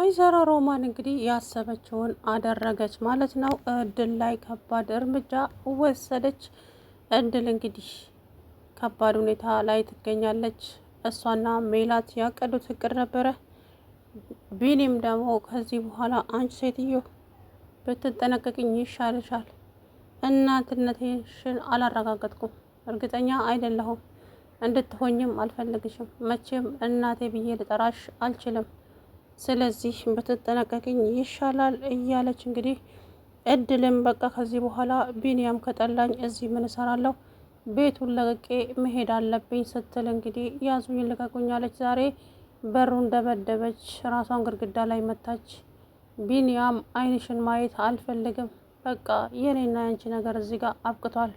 ወይዘሮ ሮማን እንግዲህ ያሰበችውን አደረገች ማለት ነው። እድል ላይ ከባድ እርምጃ ወሰደች። እድል እንግዲህ ከባድ ሁኔታ ላይ ትገኛለች። እሷና ሜላት ያቀዱት እቅድ ነበረ። ቢኒም ደግሞ ከዚህ በኋላ አንቺ ሴትዮ ብትጠነቀቅኝ ይሻልሻል። እናትነትሽን አላረጋገጥኩም፣ እርግጠኛ አይደለሁም፣ እንድትሆኝም አልፈልግሽም። መቼም እናቴ ብዬ ልጠራሽ አልችልም። ስለዚህ ብትጠነቀቅኝ ይሻላል እያለች እንግዲህ እድልም በቃ ከዚህ በኋላ ቢኒያም ከጠላኝ እዚህ ምን እሰራለሁ፣ ቤቱን ለቅቄ መሄድ አለብኝ ስትል እንግዲህ ያዙኝ ልቀቁኝ አለች። ዛሬ በሩን ደበደበች፣ ራሷን ግድግዳ ላይ መታች። ቢኒያም አይንሽን ማየት አልፈልግም፣ በቃ የኔና ያንቺ ነገር እዚህ ጋር አብቅቷል፣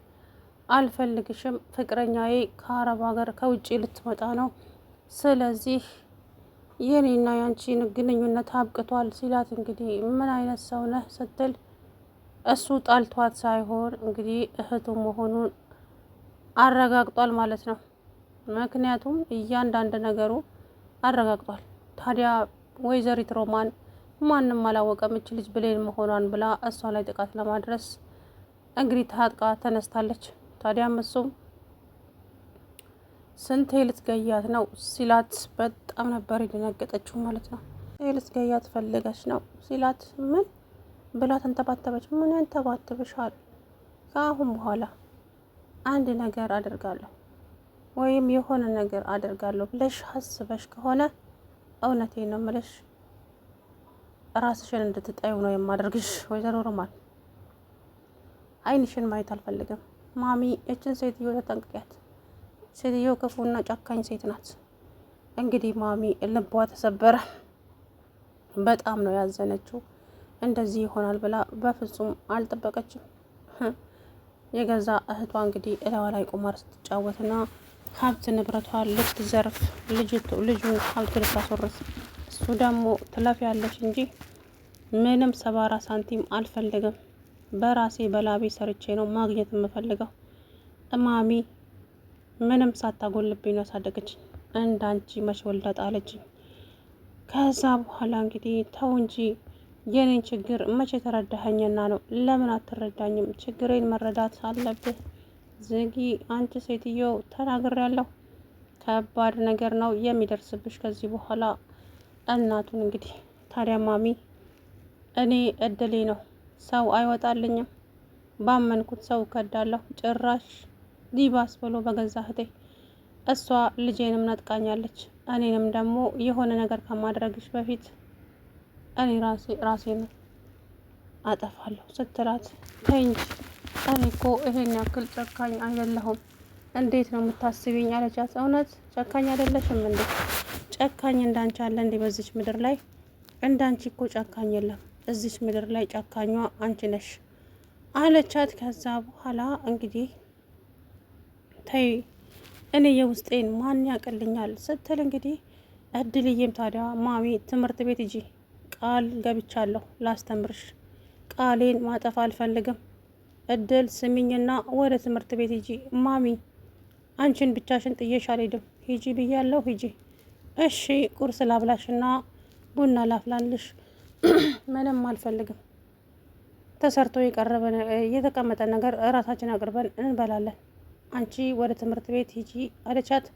አልፈልግሽም፣ ፍቅረኛዬ ከአረብ ሀገር ከውጭ ልትመጣ ነው፣ ስለዚህ የኔና ያንቺን ግንኙነት አብቅቷል ሲላት እንግዲህ ምን አይነት ሰው ነህ ስትል እሱ ጣልቷት ሳይሆን እንግዲህ እህቱ መሆኑን አረጋግጧል ማለት ነው። ምክንያቱም እያንዳንድ ነገሩ አረጋግጧል። ታዲያ ወይዘሪት ሮማን ማንም አላወቀም እች ልጅ ብሌን መሆኗን ብላ እሷ ላይ ጥቃት ለማድረስ እንግዲህ ታጥቃ ተነስታለች። ታዲያም እሱም ስንቴ ልትገያት ነው ሲላት በጣም ነበር የደነገጠችው ማለት ነው። ልትገያት ፈልገች ነው ሲላት ምን ብላ ተንተባተበች። ምን ያንተባትብሻል? ከአሁን በኋላ አንድ ነገር አደርጋለሁ ወይም የሆነ ነገር አደርጋለሁ ብለሽ አስበሽ ከሆነ እውነቴን ነው የምልሽ፣ ራስሽን እንድትጠዩ ነው የማደርግሽ። ወይዘሮ ሮማን አይንሽን ማየት አልፈልግም። ማሚ እችን ሴትዮ ተጠንቅቂያት፣ ሴትዮ ክፉና ጨካኝ ሴት ናት። እንግዲህ ማሚ ልቧ ተሰበረ። በጣም ነው ያዘነችው። እንደዚህ ይሆናል ብላ በፍጹም አልጠበቀችም። የገዛ እህቷ እንግዲህ እላዋ ላይ ቁማር ስትጫወትና ሀብት ንብረቷን ልትዘርፍ ልጁን ሀብት ልታስወርስ፣ እሱ ደግሞ ትለፍ ያለሽ እንጂ ምንም 74 ሳንቲም አልፈልግም፣ በራሴ በላቤ ሰርቼ ነው ማግኘት የምፈልገው። እማሚ ምንም ሳታጎልብኝ ነው ያሳደገችኝ፣ እንዳንቺ መች ወልዳ ጣለችኝ። ከዛ በኋላ እንግዲህ ተው እንጂ የኔን ችግር መቼ ተረዳኸኝና ነው? ለምን አትረዳኝም? ችግሬን መረዳት አለብህ። ዝጊ አንቺ ሴትዮ፣ ተናግሬያለሁ። ከባድ ነገር ነው የሚደርስብሽ ከዚህ በኋላ። እናቱን እንግዲህ ታዲያ ማሚ እኔ እድሌ ነው፣ ሰው አይወጣልኝም፣ ባመንኩት ሰው እከዳለሁ። ጭራሽ ሊባስ ብሎ በገዛ እህቴ፣ እሷ ልጄንም ነጥቃኛለች። እኔንም ደግሞ የሆነ ነገር ከማድረግሽ በፊት እኔ ራሴን አጠፋለሁ ስትላት፣ ተይ እንጂ እኔ እኮ ይሄን ያክል ጨካኝ አይደለሁም፣ እንዴት ነው የምታስቢኝ አለቻት። እውነት ጨካኝ አይደለሽም እንዴ? ጨካኝ እንዳንቺ አለ እንዴ በዚች ምድር ላይ? እንዳንቺ እኮ ጨካኝ የለም እዚች ምድር ላይ፣ ጨካኟ አንቺ ነሽ አለቻት። ከዛ በኋላ እንግዲህ ተይ እኔ የውስጤን ማን ያቅልኛል ስትል እንግዲህ እድልዬም ታዲያ ማሚ ትምህርት ቤት ሂጂ፣ ቃል ገብቻለሁ ላስተምርሽ፣ ቃሌን ማጠፍ አልፈልግም። እድል ስሚኝና ወደ ትምህርት ቤት ሂጂ። ማሚ አንቺን ብቻሽን ጥዬሽ አልሄድም፣ ሂጂ ብያለሁ፣ ሂጂ። እሺ ቁርስ ላብላሽና ቡና ላፍላልሽ። ምንም አልፈልግም፣ ተሰርቶ የቀረበ የተቀመጠ ነገር እራሳችን አቅርበን እንበላለን። አንቺ ወደ ትምህርት ቤት ሂጂ አለቻት።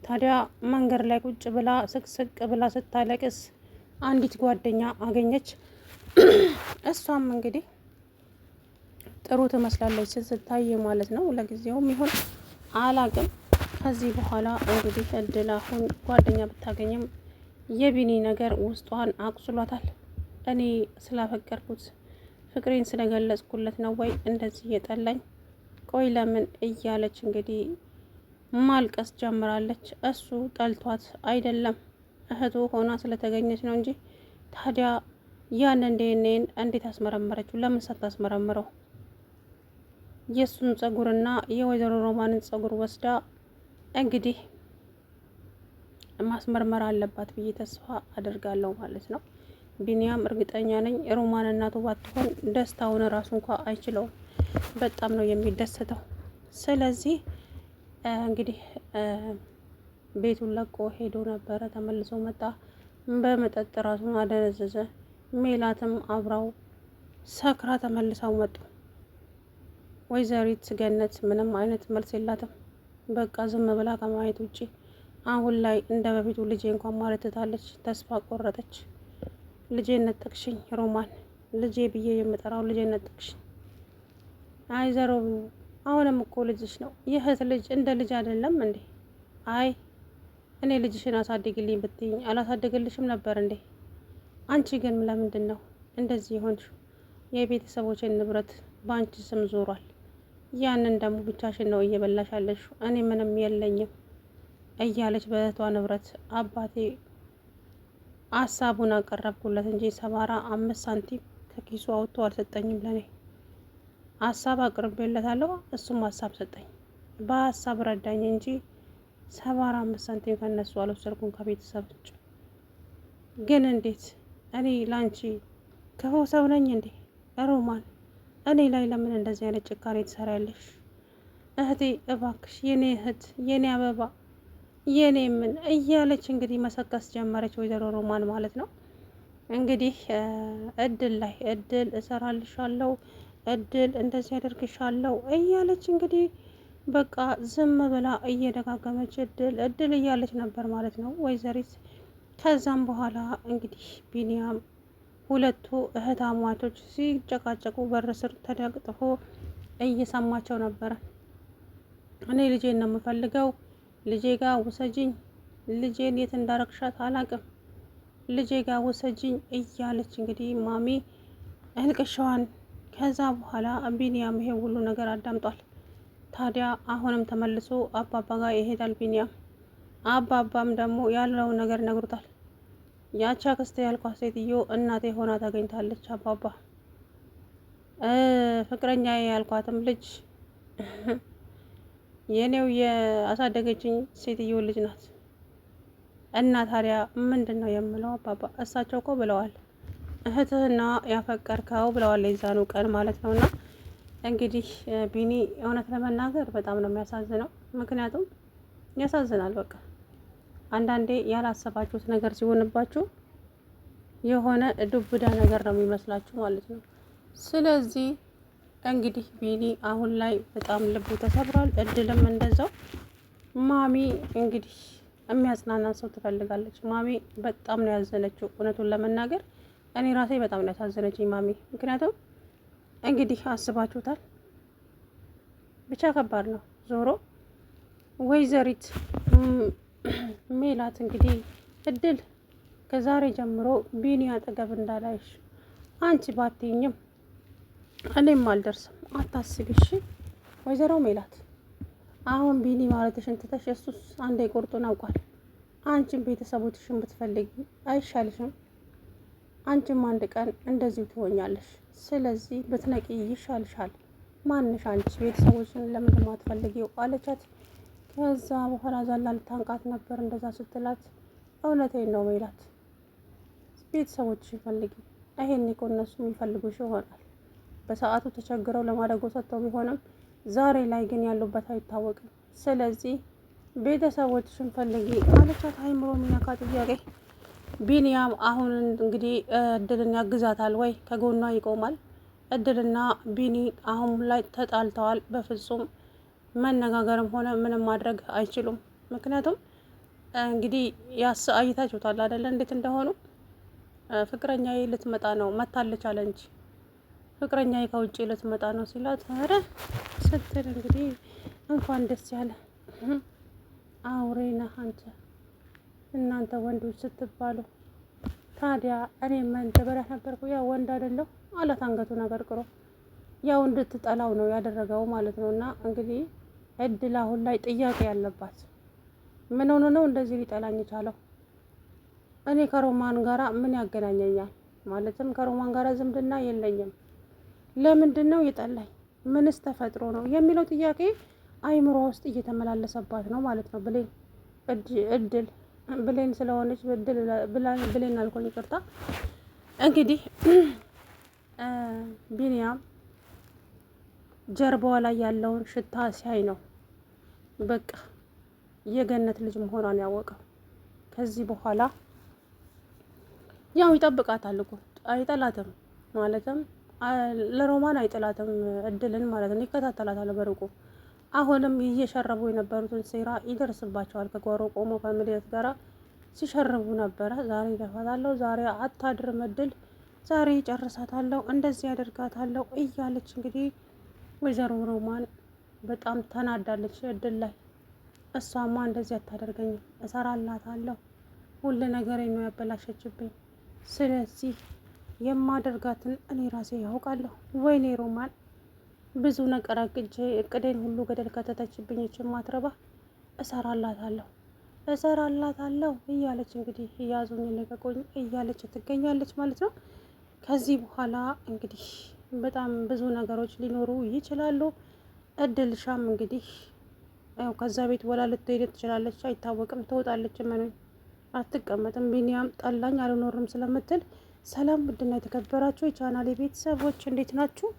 ታዲያ መንገድ ላይ ቁጭ ብላ ስቅስቅ ብላ ስታለቅስ አንዲት ጓደኛ አገኘች። እሷም እንግዲህ ጥሩ ትመስላለች ስታይ ማለት ነው። ለጊዜውም ይሁን አላቅም። ከዚህ በኋላ እንግዲህ እድል አሁን ጓደኛ ብታገኝም የቢኒ ነገር ውስጧን አቁስሏታል። እኔ ስላፈቀርኩት ፍቅሬን ስለገለጽኩለት ነው ወይ እንደዚህ እየጠላኝ? ቆይ ለምን እያለች እንግዲህ ማልቀስ ጀምራለች። እሱ ጠልቷት አይደለም እህቱ ሆና ስለተገኘች ነው እንጂ። ታዲያ ያንን ዲኤንኤን እንዴት አስመረመረችው? ለምን ሳታስመረምረው? የእሱን ጸጉርና የወይዘሮ ሮማንን ጸጉር ወስዳ እንግዲህ ማስመርመር አለባት ብዬ ተስፋ አደርጋለሁ ማለት ነው። ቢኒያም እርግጠኛ ነኝ ሮማን እናቱ ባትሆን ደስታውን ራሱ እንኳ አይችለውም። በጣም ነው የሚደሰተው። ስለዚህ እንግዲህ ቤቱን ለቆ ሄዶ ነበረ። ተመልሶ መጣ። በመጠጥ ራሱን አደነዘዘ። ሜላትም አብራው ሰክራ ተመልሰው መጡ። ወይዘሪት ገነት ምንም አይነት መልስ የላትም። በቃ ዝም ብላ ከማየት ውጪ አሁን ላይ እንደ በፊቱ ልጄ እንኳን ማለት ትታለች። ተስፋ ቆረጠች። ልጄን ነጠቅሽኝ ሮማን፣ ልጄ ብዬ የምጠራው ልጄን ነጠቅሽኝ። አይዘሮ አሁንም እኮ ልጅሽ ነው። የእህት ልጅ እንደ ልጅ አይደለም እንዴ? አይ እኔ ልጅሽን አሳድግልኝ ብትይኝ አላሳድግልሽም ነበር እንዴ? አንቺ ግን ለምንድን ነው እንደዚህ የሆንሽው? የቤተሰቦችን ንብረት በአንቺ ስም ዞሯል። ያንን ደግሞ ብቻሽን ነው እየበላሽ ያለሽው። እኔ ምንም የለኝም እያለች በእህቷ ንብረት አባቴ ሀሳቡን አቀረብኩለት እንጂ 75 ሳንቲም ከኪሱ አውጥቶ አልሰጠኝም። ለኔ ሀሳብ አቅርቤለታለሁ፣ እሱም ሀሳብ ሰጠኝ። በሀሳብ ረዳኝ እንጂ 75 ሳንቲም ከነሱ አልወሰድኩም ከቤተሰብ ውጭ። ግን እንዴት እኔ ላንቺ ክፉ ሰው ነኝ እንዴ? ሮማን እኔ ላይ ለምን እንደዚህ አይነት ጭካኔ ትሰሪያለሽ? እህቴ እባክሽ፣ የኔ እህት፣ የኔ አበባ፣ የኔ ምን እያለች እንግዲህ መሰከስ ጀመረች ወይዘሮ ሮማን ማለት ነው። እንግዲህ እድል ላይ እድል እሰራልሻለሁ፣ እድል እንደዚህ ያደርግሻለሁ እያለች እንግዲህ በቃ ዝም ብላ እየደጋገመች እድል እድል እያለች ነበር ማለት ነው ወይዘሪት። ከዛም በኋላ እንግዲህ ቢኒያም ሁለቱ እህታማቾች ሲጨቃጨቁ በር ስር ተደግጥፎ እየሰማቸው ነበረ። እኔ ልጄን ነው የምፈልገው፣ ልጄ ጋር ውሰጂኝ፣ ልጄን የት እንዳረግሻት አላቅም፣ ልጄ ጋር ውሰጂኝ እያለች እንግዲህ ማሚ እልቅሻዋን። ከዛ በኋላ ቢኒያም ይሄ ሁሉ ነገር አዳምጧል። ታዲያ አሁንም ተመልሶ አባባ ጋር ይሄዳል ቢኒያም። አባባም ደግሞ ያለውን ነገር ይነግሩታል። ያቺ አክስቴ ያልኳት ሴትዮ እናቴ ሆና ታገኝታለች አባባ። ፍቅረኛዬ ያልኳትም ልጅ የኔው የአሳደገችኝ ሴትዮ ልጅ ናት። እና ታዲያ ምንድን ነው የምለው አባባ? እሳቸው እኮ ብለዋል እህትህና ያፈቀርከው ብለዋል፣ የዛኑ ቀን ማለት ነው። እና እንግዲህ ቢኒ እውነት ለመናገር በጣም ነው የሚያሳዝነው። ምክንያቱም ያሳዝናል። በቃ አንዳንዴ ያላሰባችሁት ነገር ሲሆንባችሁ የሆነ ዱብዳ ነገር ነው የሚመስላችሁ ማለት ነው። ስለዚህ እንግዲህ ቢኒ አሁን ላይ በጣም ልቡ ተሰብሯል። እድልም እንደዛው። ማሚ እንግዲህ የሚያጽናና ሰው ትፈልጋለች። ማሚ በጣም ነው ያዘነችው። እውነቱን ለመናገር እኔ ራሴ በጣም ነው ያሳዘነችኝ ማሚ። ምክንያቱም እንግዲህ አስባችሁታል። ብቻ ከባድ ነው። ዞሮ ወይዘሪት ሜላት እንግዲህ እድል ከዛሬ ጀምሮ ቢኒ አጠገብ እንዳላይሽ አንቺ ባትይኝም እኔም አልደርስም፣ አታስቢ እሺ ወይዘሮ ሜላት። አሁን ቢኒ ማለትሽን ትተሽ እሱስ አንዴ ቁርጡን አውቋል። አንቺም ቤተሰቦችሽን ብትፈልጊ አይሻልሽም? አንቺም አንድ ቀን እንደዚሁ ትሆኛለሽ። ስለዚህ ብትነቂ ይሻልሻል። ማንሽ አንቺ ቤተሰቦችን ለምንድን ነው አትፈልጊው አለቻት። ከዛ በኋላ ዛላ ልታንቃት ነበር እንደዛ ስትላት፣ እውነቴን ነው ሜላት፣ ቤተሰቦችሽን ፈልጊ። ይሄን እኮ እነሱ የሚፈልጉሽ ይሆናል። በሰዓቱ ተቸግረው ለማደጎ ሰጥተው ቢሆንም ዛሬ ላይ ግን ያሉበት አይታወቅም። ስለዚህ ቤተሰቦችሽን ፈልጊ አለቻት። አይምሮ የሚነካ ጥያቄ። ቢኒያም አሁን እንግዲህ እድልን ያግዛታል ወይ ከጎኗ ይቆማል? እድልና ቢኒ አሁን ላይ ተጣልተዋል። በፍጹም መነጋገርም ሆነ ምንም ማድረግ አይችሉም። ምክንያቱም እንግዲህ አይታችሁታል አይደለ እንዴት እንደሆኑ። ፍቅረኛዬ ልትመጣ ነው መታለች አለ እንጂ ፍቅረኛዬ ከውጭ ልትመጣ ነው ሲላት፣ ኧረ ስትል እንግዲህ እንኳን ደስ ያለ አውሬ ነህ አንተ፣ እናንተ ወንዶች ስትባሉ። ታዲያ እኔ ምን ተበላሽ ነበርኩ? ያው ወንድ አይደለሁ አላት አንገቱን አቀርቅሮ። ያው እንድትጠላው ነው ያደረገው ማለት ነው። እና እንግዲህ እድል አሁን ላይ ጥያቄ ያለባት ምን ሆኖ ነው እንደዚህ ሊጠላኝ የቻለው? እኔ ከሮማን ጋራ ምን ያገናኘኛል? ማለትም ከሮማን ጋራ ዝምድና የለኝም። ለምንድን ነው የጠላኝ? ምንስ ተፈጥሮ ነው የሚለው ጥያቄ አይምሮ ውስጥ እየተመላለሰባት ነው ማለት ነው። እድል ብሌን ስለሆነች ብሌን አልኮኝ ይቅርታ። እንግዲህ ቢኒያም ጀርባዋ ላይ ያለውን ሽታ ሲያይ ነው በቃ የገነት ልጅ መሆኗን ያወቀው። ከዚህ በኋላ ያው ይጠብቃታል እኮ አይጠላትም፣ ማለትም ለሮማን አይጥላትም እድልን ማለት ነው። ይከታተላታል በርቁ። አሁንም እየሸረቡ የነበሩትን ሴራ ይደርስባቸዋል። ከጓሮ ቆሞ ከመድኃኒት ጋራ ሲሸርቡ ነበረ። ዛሬ ይደፋታለሁ፣ ዛሬ አታድርም እድል፣ ዛሬ ጨርሳታለሁ፣ እንደዚህ ያደርጋታለሁ እያለች እንግዲህ ወይዘሮ ሮማን በጣም ተናዳለች እድል ላይ። እሷማ እንደዚህ አታደርገኝም፣ እሰራላታለሁ፣ ሁሉ ነገር ነው ያበላሸችብኝ። ስለዚህ የማደርጋትን እኔ ራሴ ያውቃለሁ። ወይኔ ሮማን ብዙ ነገር አቅጄ እቅዴን ሁሉ ገደል ከተተችብኝ ማትረባ እሰራላታለሁ እያለች እንግዲህ ያዙኝ ልቀቁኝ እያለች ትገኛለች ማለት ነው። ከዚህ በኋላ እንግዲህ በጣም ብዙ ነገሮች ሊኖሩ ይችላሉ። እድልሻም እንግዲህ ያው ከዛ ቤት ወላ ልትሄድ ትችላለች፣ አይታወቅም። ትወጣለች፣ መኖኝ አትቀመጥም። ቢኒያም ጠላኝ አልኖርም ስለምትል። ሰላም ውድና የተከበራችሁ የቻናሌ ቤተሰቦች እንዴት ናችሁ?